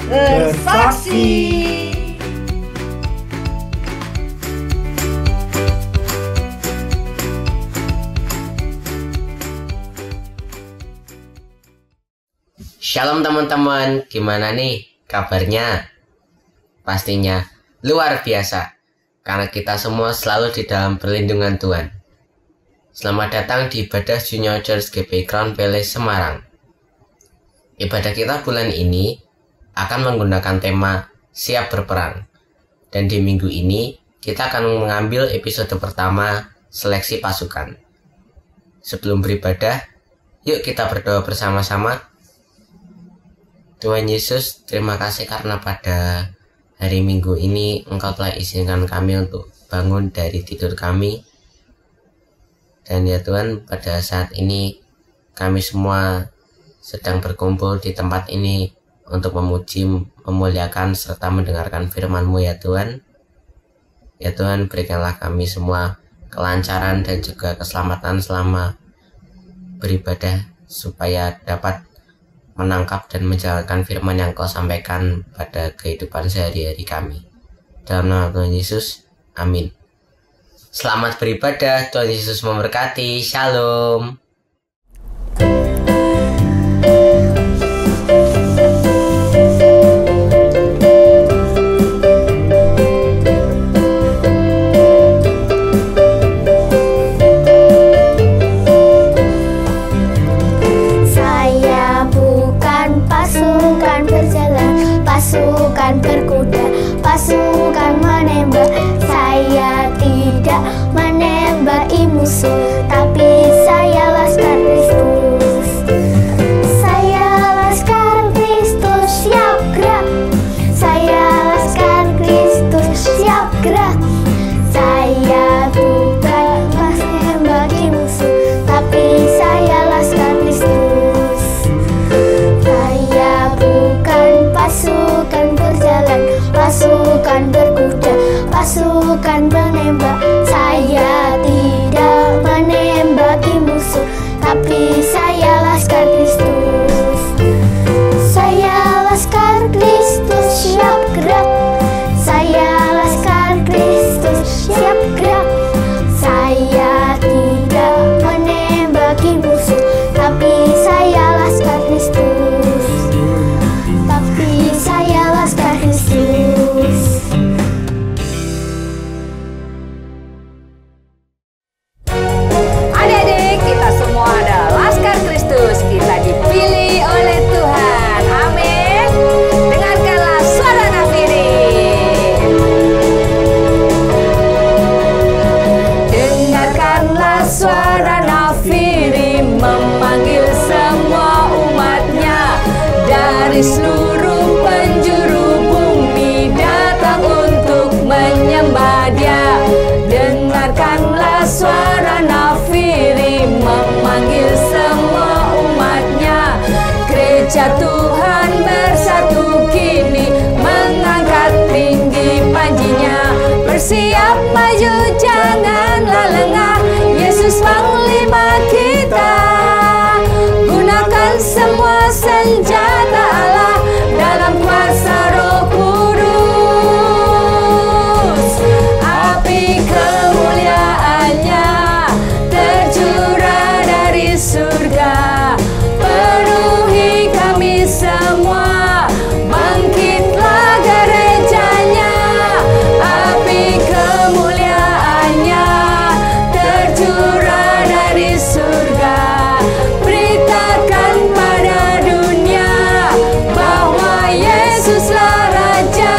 bersaksi. Shalom teman-teman, gimana nih kabarnya? Pastinya luar biasa, karena kita semua selalu di dalam perlindungan Tuhan. Selamat datang di ibadah Junior Church GP Crown Palace Semarang. Ibadah kita bulan ini akan menggunakan tema Siap Berperang. Dan di minggu ini kita akan mengambil episode pertama seleksi pasukan. Sebelum beribadah, yuk kita berdoa bersama-sama. Tuhan Yesus, terima kasih karena pada hari Minggu ini Engkau telah izinkan kami untuk bangun dari tidur kami. Dan ya Tuhan, pada saat ini kami semua sedang berkumpul di tempat ini untuk memuji, memuliakan, serta mendengarkan firman-Mu ya Tuhan. Ya Tuhan, berikanlah kami semua kelancaran dan juga keselamatan selama beribadah, supaya dapat menangkap dan menjalankan firman yang Kau sampaikan pada kehidupan sehari-hari kami. Dalam nama Tuhan Yesus, amin. Selamat beribadah, Tuhan Yesus memberkati. Shalom. Pasukan berkuda, pasukan menembak. Saya tidak menembaki musuh, tapi saya laskar Kristus. Saya laskar Kristus, siap gerak. Saya laskar Kristus, siap gerak. Saya bukan menembaki musuh, tapi saya laskar Kristus. Saya bukan pasukan berjalan, pasukan berkuda, pasukan menembak. Saya tidak menembaki musuh, tapi saya laskar Kristus. Saya laskar Kristus, siap gerak. Saya laskar Kristus, siap gerak. Saya tidak menembaki musuh, tapi saya laskar Kristus. Tapi saya laskar Kristus. Adik-adik, kita semua adalah laskar Kristus. Kita dipilih oleh Tuhan. Amin. Dengarkanlah suara nafiri. Dengarkanlah suara nafiri, memanggil semua umatnya dari seluruh penjuru bumi, datang untuk menyembah Dia. Dengarkanlah suara nafiri, memanggil semua umatnya. Gereja Tuhan bersatu kini, mengangkat tinggi panjinya. Bersiap maju, janganlah lengah, Yesus Panglima kita. Gunakan semua senjata Allah dalam kuasa Roh Kudus. Api kemuliaannya tercurah dari surga, penuhi kami semua. Bangkitlah gerejanya. Api kemuliaannya tercurah dari surga. Beritakan pada dunia bahwa Yesuslah Raja,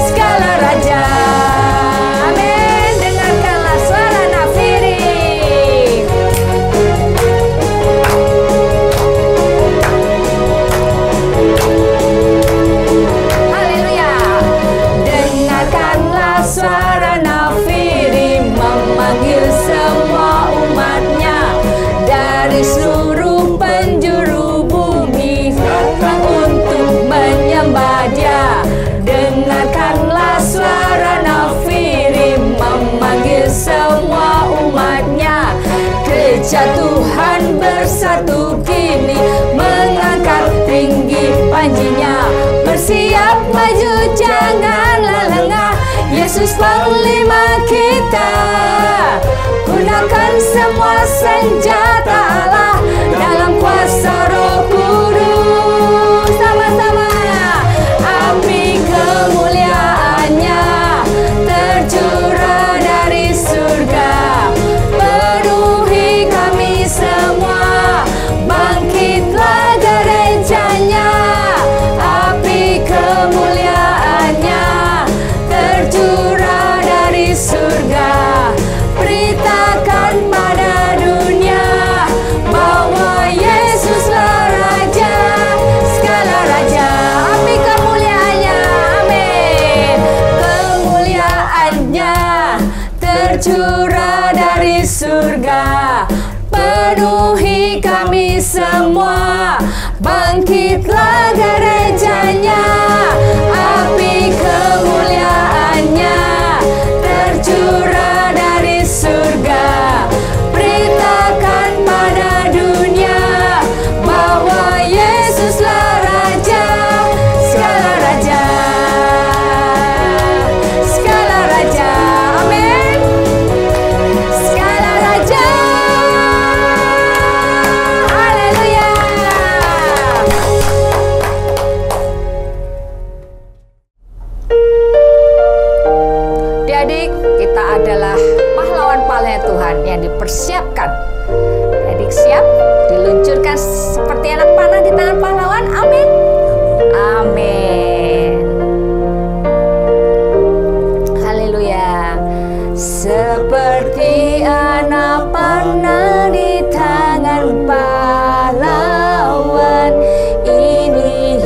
segala raja. Amin. Dengarkanlah suara nafiri. Haleluya. Dengarkanlah suara nafiri, memanggil semua umatnya dari seluruh penjuru bumi, datang untuk menyembah Dia. Dengarkanlah suara nafiri, memanggil semua umatnya. Gereja Tuhan bersatu kini, mengangkat tinggi panjinya. siap maju, janganlah lengah. Yesus panglima kita, gunakan semua senjata Allah dalam kuasa Roh Kudus. Sama-sama, api kemuliaannya tercurah dari surga, penuhi kami semua, bangkitlah gerejanya. Api kemuliaannya tercurah dari surga, beritakan pada dunia bahwa Yesuslah Raja, segala raja. Api kemuliaannya, amin. Kemuliaannya tercurah dari surga, penuhi kami semua, bangkitlah gerejanya. Api kemuliaannya tercurah dari surga, beritakan pada dunia bahwa Yesuslah Raja, segala raja, segala raja, amin. Segala raja, haleluya. Adik-adik, kita adalah pahlawan-pahlawan Tuhan yang dipersiapkan. Adik siap diluncurkan seperti anak panah di tangan pahlawan, amin. Amin. Haleluya. Seperti anak panah di tangan pahlawan, ini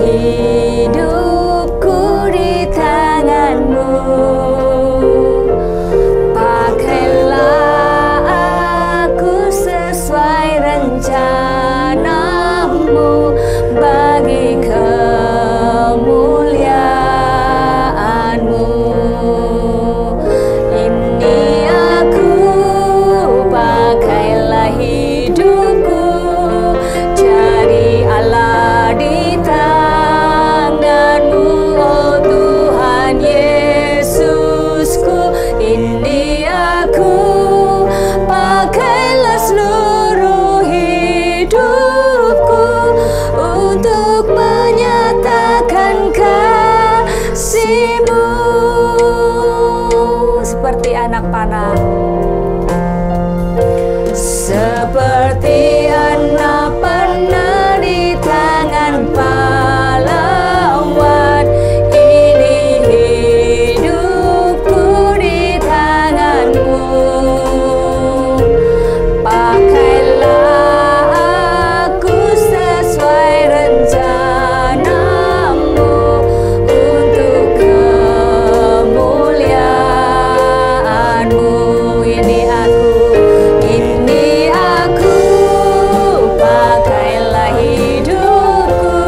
hidupku di tanganmu. Pakailah aku sesuai rencanamu bagi kemuliaanmu. Ini aku, pakailah hidupku, cari Allah di tanganmu, oh Tuhan Yesusku. Ini aku, pakailah seluruh hidupku untuk menyatakan kasih-Mu. Seperti anak panah, seperti anak panah di tangan pahlawan, ini hidupku di tanganmu. Pakailah aku sesuai rencanamu untuk kemuliaanmu. Ini aku, pakailah hidupku,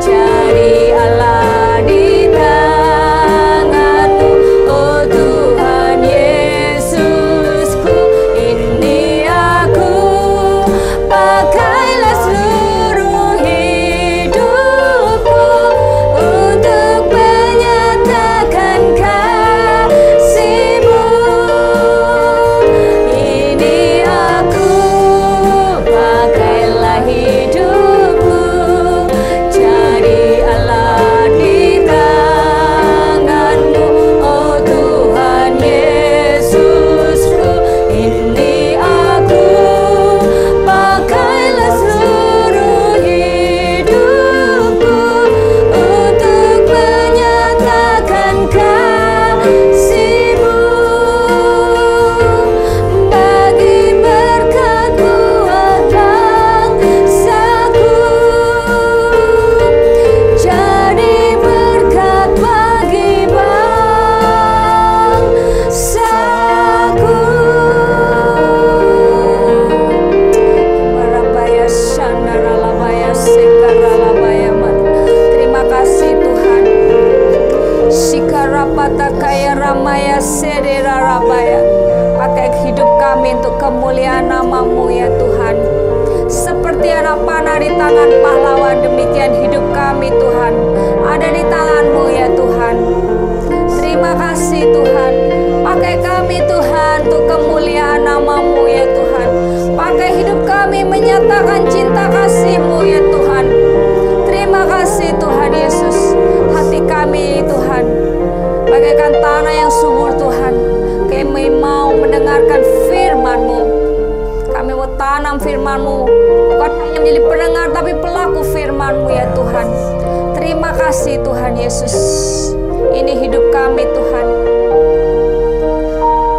cari Allah di tanganmu, oh Tuhan Yesusku. Ini aku, pakailah seluruh hidupku untuk menyatakan kasih-Mu. Ini aku, pakailah hidupku, cari Allah di tanganmu, oh Tuhan Yesusku. Ini aku, pakailah seluruh hidupku untuk menyatakan kasih-Mu, bagi berkat buat bangsaku, jadi berkat bagi bangsaku. Barabaya shandaralabaya sekaralabaya man. Terima kasih Tuhan. Shikarapata kaya ramaya sererarabaya. Pakai hidup kami untuk kemuliaan nama-Mu ya Tuhan. Seperti seperti anak panah di tangan pahlawan, demikian hidup kami Tuhan ada di tangan-Mu ya Tuhan. Terima kasih Tuhan, pakai kami Tuhan untuk kemuliaan nama-Mu ya Tuhan. Pakai hidup kami menyatakan cinta kasih-Mu ya Tuhan. Terima kasih Tuhan Yesus. Hati kami Tuhan bagaikan tanah yang subur Tuhan. Kami mau mendengarkan firman-Mu. Kami mau tanam firman-Mu, bukan hanya menjadi pendengar tapi pelaku firman-Mu ya Tuhan. Terima kasih Tuhan Yesus. Ini hidup kami Tuhan.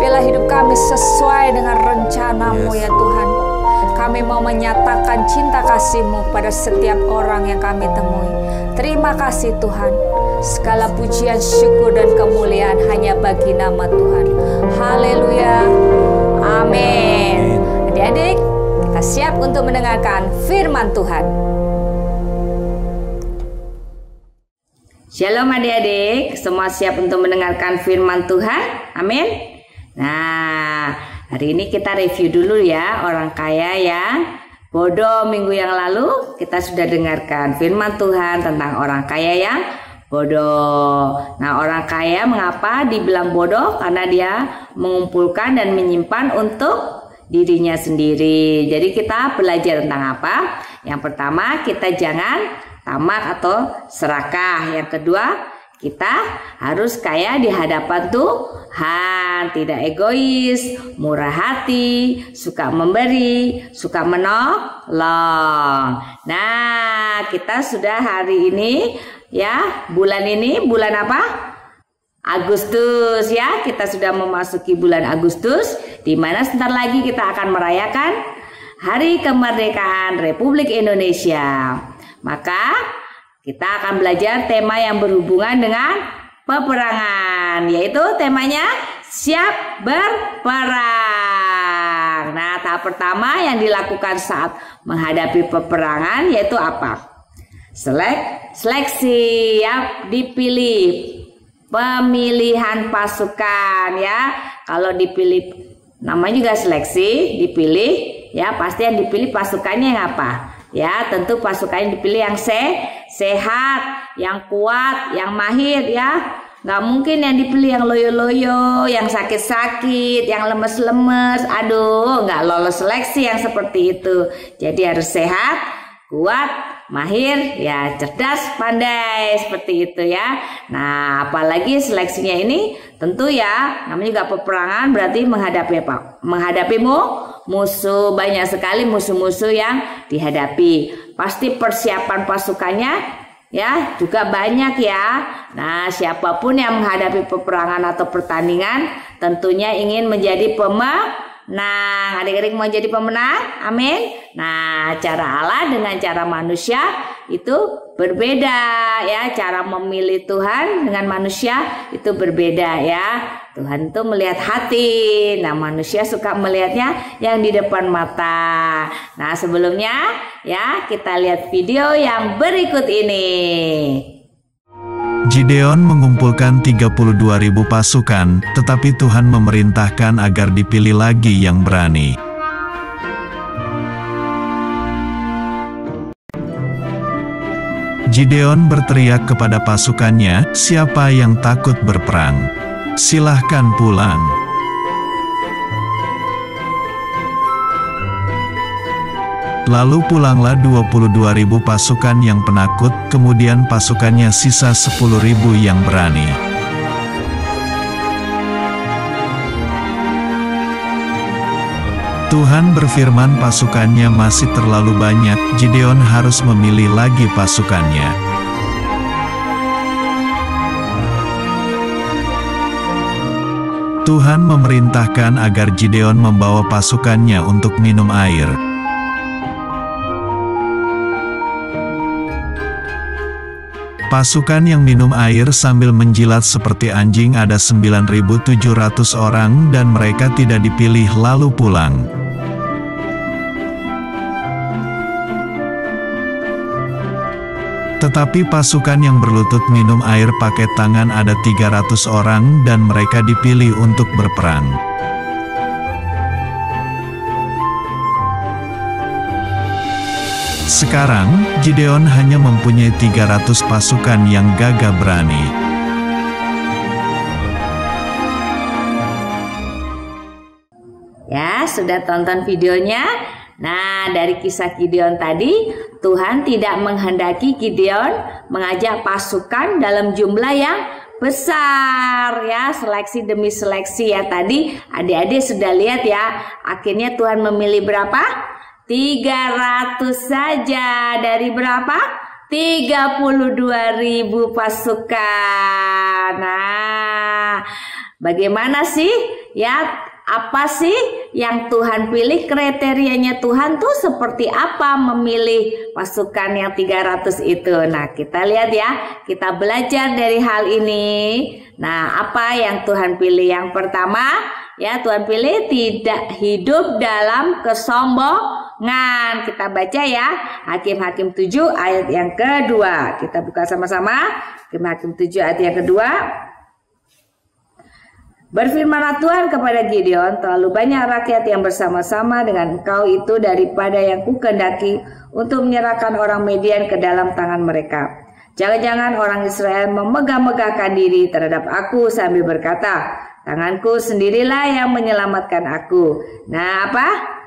Bila hidup kami sesuai dengan rencana-Mu ya Tuhan. Kami mau menyatakan cinta kasih-Mu pada setiap orang yang kami temui. Terima kasih Tuhan. Segala pujian, syukur, dan kemuliaan hanya bagi nama Tuhan. Haleluya. Amin. Adik-adik, kita siap untuk mendengarkan firman Tuhan. Shalom adik-adik, semua siap untuk mendengarkan firman Tuhan? Amin. Nah, hari ini kita review dulu ya orang kaya yang bodoh. Minggu yang lalu kita sudah dengarkan firman Tuhan tentang orang kaya yang bodoh. Nah, orang kaya mengapa dibilang bodoh? Karena dia mengumpulkan dan menyimpan untuk dirinya sendiri. Jadi kita belajar tentang apa? Yang pertama, kita jangan tamak atau serakah. Yang kedua, kita harus kaya di hadapan Tuhan, tidak egois, murah hati, suka memberi, suka menolong. Nah, kita sudah hari ini ya, bulan ini bulan apa? Agustus ya. Kita sudah memasuki bulan Agustus, di mana sebentar lagi kita akan merayakan Hari Kemerdekaan Republik Indonesia. Maka kita akan belajar tema yang berhubungan dengan peperangan, yaitu temanya siap berperang. Nah, tahap pertama yang dilakukan saat menghadapi peperangan yaitu apa? Seleksi ya, dipilih. Pemilihan pasukan ya. Kalau dipilih, namanya juga seleksi, dipilih ya, pasti yang dipilih pasukannya yang apa? Ya, tentu pasukan yang dipilih yang sehat, yang kuat, yang mahir ya. Nggak mungkin yang dipilih yang loyo-loyo, yang sakit-sakit, yang lemes-lemes. Aduh, nggak lolos seleksi yang seperti itu. Jadi harus sehat, kuat, mahir, ya mudah, pandai, seperti itu ya. Nah, apalagi seleksinya ini tentu ya, namanya juga peperangan, berarti menghadapi apa? Menghadapi musuh, banyak sekali musuh-musuh yang dihadapi. Pasti persiapan pasukannya ya juga banyak ya. Nah, siapapun yang menghadapi peperangan atau pertandingan tentunya ingin menjadi pemenang. Adik-adik mau jadi pemenang? Amin. Nah, cara Allah dengan cara manusia itu berbeda ya. Cara memilih Tuhan dengan manusia itu berbeda ya. Tuhan itu melihat hati. Nah, manusia suka melihatnya yang di depan mata. Nah, sebelumnya ya kita lihat video yang berikut ini. Gideon mengumpulkan 32.000 pasukan, tetapi Tuhan memerintahkan agar dipilih lagi yang berani. Gideon berteriak kepada pasukannya, "Siapa yang takut berperang? Silahkan pulang." Lalu pulanglah 22.000 pasukan yang penakut, kemudian pasukannya sisa 10.000 yang berani. Tuhan berfirman pasukannya masih terlalu banyak, Gideon harus memilih lagi pasukannya. Tuhan memerintahkan agar Gideon membawa pasukannya untuk minum air. Pasukan yang minum air sambil menjilat seperti anjing ada 9.700 orang dan mereka tidak dipilih lalu pulang. Tetapi pasukan yang berlutut minum air pakai tangan ada 300 orang dan mereka dipilih untuk berperang. Sekarang, Gideon hanya mempunyai 300 pasukan yang gagah berani. Ya, sudah tonton videonya? Nah, dari kisah Gideon tadi, Tuhan tidak menghendaki Gideon mengajak pasukan dalam jumlah yang besar ya, seleksi demi seleksi ya. Tadi adik-adik sudah lihat ya, akhirnya Tuhan memilih berapa? 300 saja dari berapa? 32.000 pasukan. Nah, bagaimana sih ya? Apa sih yang Tuhan pilih? Kriterianya Tuhan tuh seperti apa memilih pasukan yang 300 itu? Nah, kita lihat ya, kita belajar dari hal ini. Nah, apa yang Tuhan pilih? Yang pertama, ya Tuhan pilih tidak hidup dalam kesombongan. Kita baca ya, Hakim-Hakim 7 ayat yang kedua. Kita buka sama-sama, Hakim-Hakim 7 ayat yang kedua. Berfirmanlah Tuhan kepada Gideon, terlalu banyak rakyat yang bersama-sama dengan engkau itu daripada yang kukehendaki untuk menyerahkan orang Median ke dalam tangan mereka. Jangan-jangan orang Israel memegah-megahkan diri terhadap aku sambil berkata, tanganku sendirilah yang menyelamatkan aku. Nah, apa?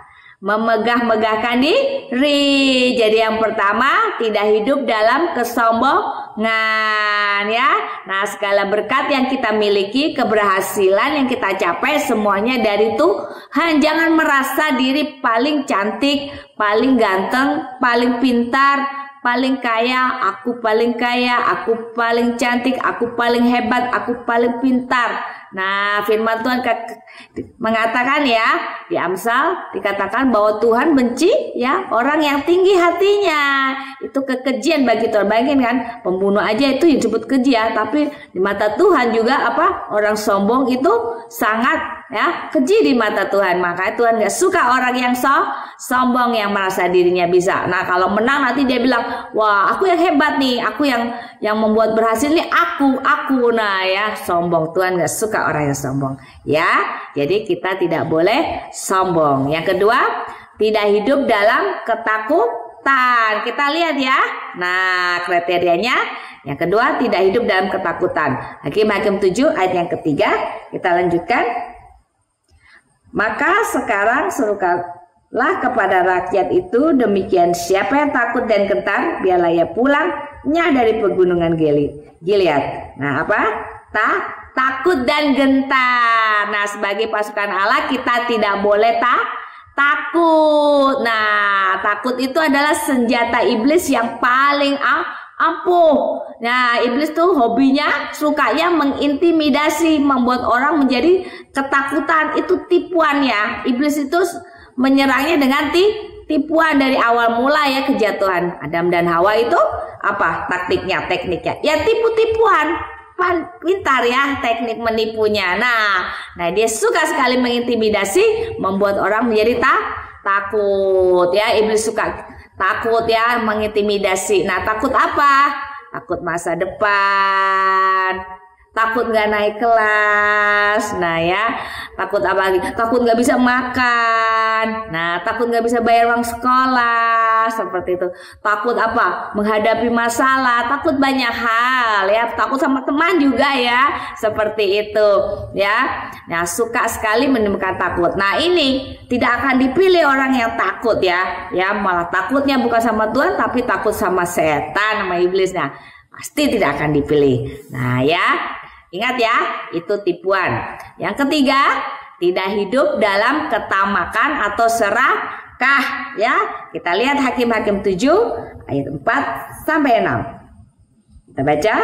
Memegah-megahkan diri. Jadi yang pertama, tidak hidup dalam kesombongan ya. Nah, segala berkat yang kita miliki, keberhasilan yang kita capai semuanya dari Tuhan. Jangan merasa diri paling cantik, paling ganteng, paling pintar, paling kaya, aku paling cantik, aku paling hebat, aku paling pintar. Nah, firman Tuhan mengatakan ya, di Amsal dikatakan bahwa Tuhan benci ya orang yang tinggi hatinya. Itu kekejian bagi Tuhan. Bayangin kan, pembunuh aja itu disebut keji ya, tapi di mata Tuhan juga apa? Orang sombong itu sangat ya keji di mata Tuhan. Makanya Tuhan gak suka orang yang sombong, yang merasa dirinya bisa. Nah, kalau menang nanti dia bilang, wah aku yang hebat nih, aku yang membuat berhasil nih, aku. Nah ya, sombong. Tuhan gak suka orang yang sombong ya. Jadi kita tidak boleh sombong. Yang kedua, tidak hidup dalam ketakutan. Kita lihat ya. Nah, kriterianya yang kedua, tidak hidup dalam ketakutan. Hakim-Hakim 7 ayat yang ketiga. Kita lanjutkan. Maka sekarang serukanlah kepada rakyat itu demikian, siapa yang takut dan gentar, biarlah ia pulangnya dari pegunungan Gilead. Nah, apa? Takut dan gentar. Nah, sebagai pasukan Allah kita tidak boleh takut. Nah, takut itu adalah senjata iblis yang paling ampuh. Nah, iblis tuh hobinya, sukanya mengintimidasi, membuat orang menjadi ketakutan. Itu tipuan ya. Iblis itu menyerangnya dengan tipuan dari awal mula ya, kejatuhan Adam dan Hawa itu apa tekniknya? Ya tipu-tipuan. Pintar ya teknik menipunya. Nah dia suka sekali mengintimidasi, membuat orang menjadi takut ya. Iblis suka takut ya, mengintimidasi. Nah, takut apa? Takut masa depan, takut nggak naik kelas. Nah ya, takut apa lagi? Takut nggak bisa makan. Nah, takut nggak bisa bayar uang sekolah, seperti itu. Takut apa? Menghadapi masalah. Takut banyak hal ya. Takut sama teman juga ya, seperti itu ya. Nah, suka sekali menimbulkan takut. Nah, ini tidak akan dipilih orang yang takut ya. Ya, malah takutnya bukan sama Tuhan, tapi takut sama setan, sama iblisnya. Pasti tidak akan dipilih. Nah ya, ingat ya, itu tipuan. Yang ketiga, tidak hidup dalam ketamakan atau serakah ya. Kita lihat Hakim-Hakim 7 ayat 4 sampai 6. Kita baca.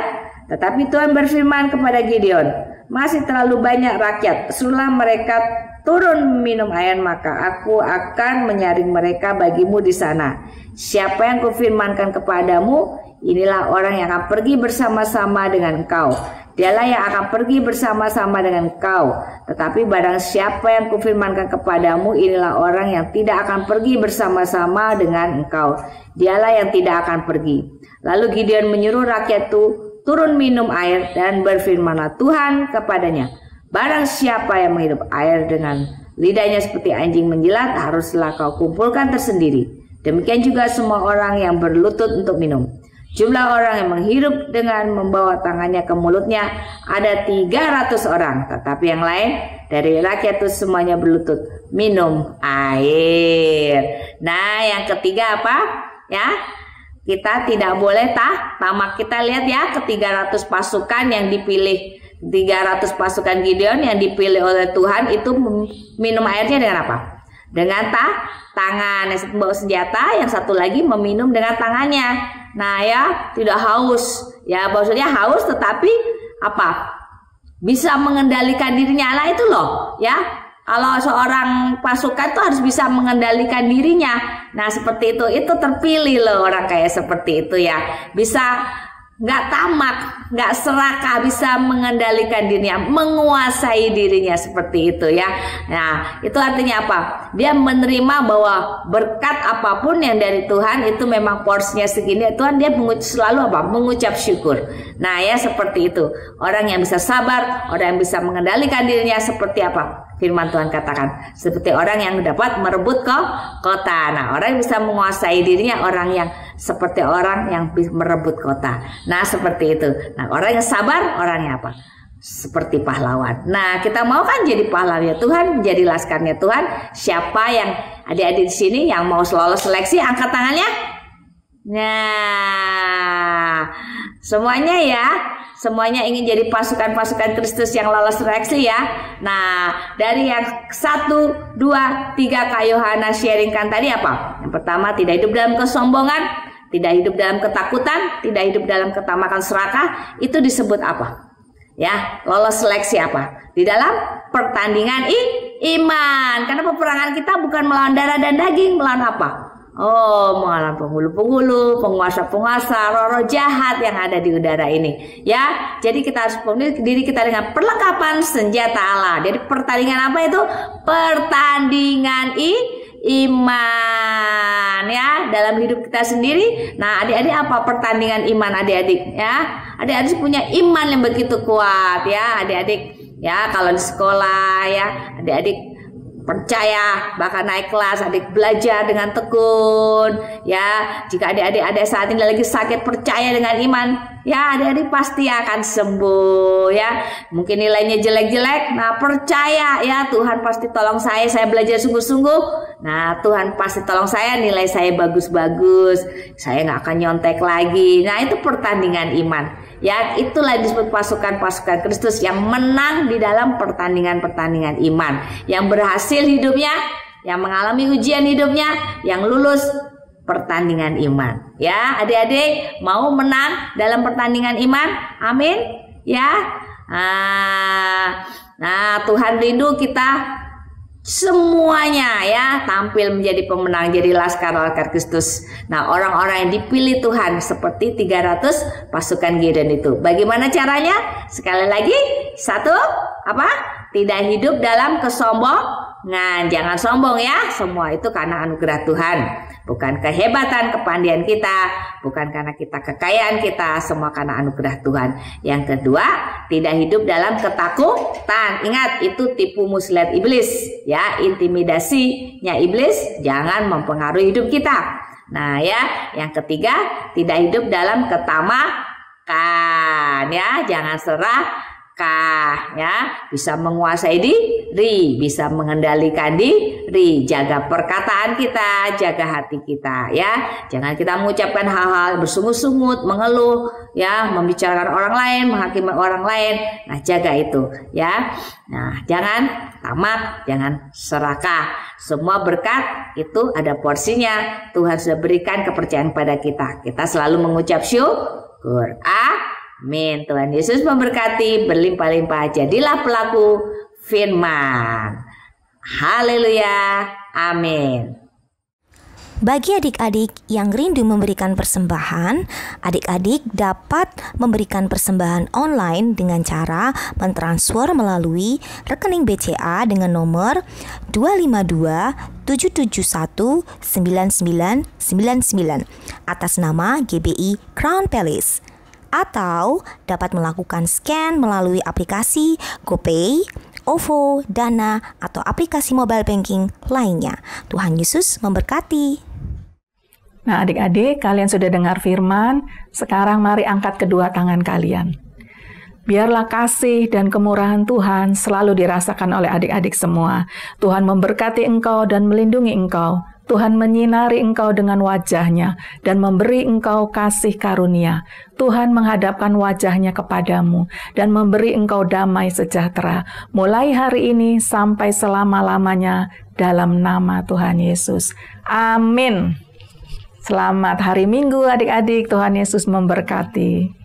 Tetapi Tuhan berfirman kepada Gideon, masih terlalu banyak rakyat, suruhlah mereka turun minum air, maka aku akan menyaring mereka bagimu di sana. Siapa yang kufirmankan kepadamu, inilah orang yang akan pergi bersama-sama dengan engkau. Dialah yang akan pergi bersama-sama dengan engkau. Tetapi barang siapa yang kufirmankan kepadamu, inilah orang yang tidak akan pergi bersama-sama dengan engkau. Dialah yang tidak akan pergi. Lalu Gideon menyuruh rakyat itu turun minum air, dan berfirmanlah Tuhan kepadanya, barang siapa yang menghirup air dengan lidahnya seperti anjing menjilat, haruslah kau kumpulkan tersendiri. Demikian juga semua orang yang berlutut untuk minum. Jumlah orang yang menghirup dengan membawa tangannya ke mulutnya ada 300 orang. Tetapi yang lain dari rakyat itu semuanya berlutut minum air. Nah, yang ketiga apa? Ya, kita tidak boleh tamak. Kita lihat ya, ke 300 pasukan yang dipilih, 300 pasukan Gideon yang dipilih oleh Tuhan itu minum airnya dengan apa? Dengan tangan. Yang satu bawa senjata, yang satu lagi meminum dengan tangannya. Nah ya, tidak haus. Ya, maksudnya haus tetapi apa? Bisa mengendalikan dirinya. Nah itu loh ya. Kalau seorang pasukan tuh harus bisa mengendalikan dirinya. Nah seperti itu terpilih loh orang kayak seperti itu ya. Bisa nggak tamak, nggak serakah, bisa mengendalikan dirinya, menguasai dirinya seperti itu ya. Nah itu artinya apa? Dia menerima bahwa berkat apapun yang dari Tuhan itu memang porsinya segini. Tuhan dia selalu apa? Mengucap syukur. Nah ya seperti itu. Orang yang bisa sabar, orang yang bisa mengendalikan dirinya seperti apa? Firman Tuhan katakan seperti orang yang dapat merebut kota. Nah orang yang bisa menguasai dirinya, orang yang seperti orang yang merebut kota. Nah seperti itu. Nah orang yang sabar, orangnya apa? Seperti pahlawan. Nah kita mau kan jadi pahlawannya Tuhan, menjadi laskarnya Tuhan. Siapa yang adik-adik di sini yang mau lolos seleksi, angkat tangannya. Nah semuanya ya. Semuanya ingin jadi pasukan-pasukan Kristus yang lolos seleksi ya. Nah, dari yang 1, 2, 3 Kak Yohana sharingkan tadi apa? Yang pertama, tidak hidup dalam kesombongan, tidak hidup dalam ketakutan, tidak hidup dalam ketamakan serakah. Itu disebut apa? Ya, lolos seleksi apa? Di dalam pertandingan iman. Karena peperangan kita bukan melawan darah dan daging, melawan apa? Oh, melawan penghulu-penghulu, penguasa-penguasa, roh-roh jahat yang ada di udara ini. Ya, jadi kita harus penuhi diri kita dengan perlengkapan senjata Allah. Jadi pertandingan apa itu? Pertandingan iman ya dalam hidup kita sendiri. Nah, adik-adik apa pertandingan iman adik-adik ya? Adik-adik punya iman yang begitu kuat ya, adik-adik. Ya, kalau di sekolah ya, adik-adik percaya, bahkan naik kelas, adik belajar dengan tekun ya. Jika adik-adik saat ini lagi sakit, percaya dengan iman ya, adik-adik pasti akan sembuh ya. Mungkin nilainya jelek-jelek, nah percaya ya, Tuhan pasti tolong saya belajar sungguh-sungguh. Nah Tuhan pasti tolong saya, nilai saya bagus-bagus, saya nggak akan nyontek lagi. Nah itu pertandingan iman ya, itulah disebut pasukan-pasukan Kristus yang menang di dalam pertandingan-pertandingan iman, yang berhasil hidupnya, yang mengalami ujian hidupnya, yang lulus pertandingan iman ya. Adik-adik mau menang dalam pertandingan iman? Amin ya. Nah Tuhan rindu kita semuanya ya tampil menjadi pemenang, jadi laskar-laskar Kristus. Nah orang-orang yang dipilih Tuhan seperti 300 pasukan Gideon itu. Bagaimana caranya? Sekali lagi, 1, apa? Tidak hidup dalam kesombongan. Jangan sombong ya. Semua itu karena anugerah Tuhan, bukan kehebatan kepandaian kita, bukan karena kita kekayaan kita, semua karena anugerah Tuhan. Yang kedua, tidak hidup dalam ketakutan. Ingat, itu tipu muslihat iblis ya, intimidasinya iblis jangan mempengaruhi hidup kita. Nah ya, yang ketiga, tidak hidup dalam ketamakan ya, jangan serakah ya, bisa menguasai diri, bisa mengendalikan diri, jaga perkataan kita, jaga hati kita ya. Jangan kita mengucapkan hal-hal bersungut-sungut, mengeluh ya, membicarakan orang lain, menghakimi orang lain. Nah jaga itu ya. Nah jangan tamak, jangan serakah. Semua berkat itu ada porsinya. Tuhan sudah berikan kepercayaan pada kita. Kita selalu mengucap syukur. Amin. Tuhan Yesus memberkati berlimpah-limpah. Jadilah pelaku firman. Haleluya. Amin. Bagi adik-adik yang rindu memberikan persembahan, adik-adik dapat memberikan persembahan online dengan cara mentransfer melalui rekening BCA dengan nomor 252-771-9999 atas nama GBI Crown Palace. Atau dapat melakukan scan melalui aplikasi GoPay, OVO, Dana, atau aplikasi mobile banking lainnya. Tuhan Yesus memberkati. Nah, adik-adik, kalian sudah dengar firman, sekarang mari angkat kedua tangan kalian. Biarlah kasih dan kemurahan Tuhan selalu dirasakan oleh adik-adik semua. Tuhan memberkati engkau dan melindungi engkau. Tuhan menyinari engkau dengan wajah-Nya dan memberi engkau kasih karunia. Tuhan menghadapkan wajah-Nya kepadamu dan memberi engkau damai sejahtera. Mulai hari ini sampai selama-lamanya dalam nama Tuhan Yesus. Amin. Selamat hari Minggu adik-adik. Tuhan Yesus memberkati.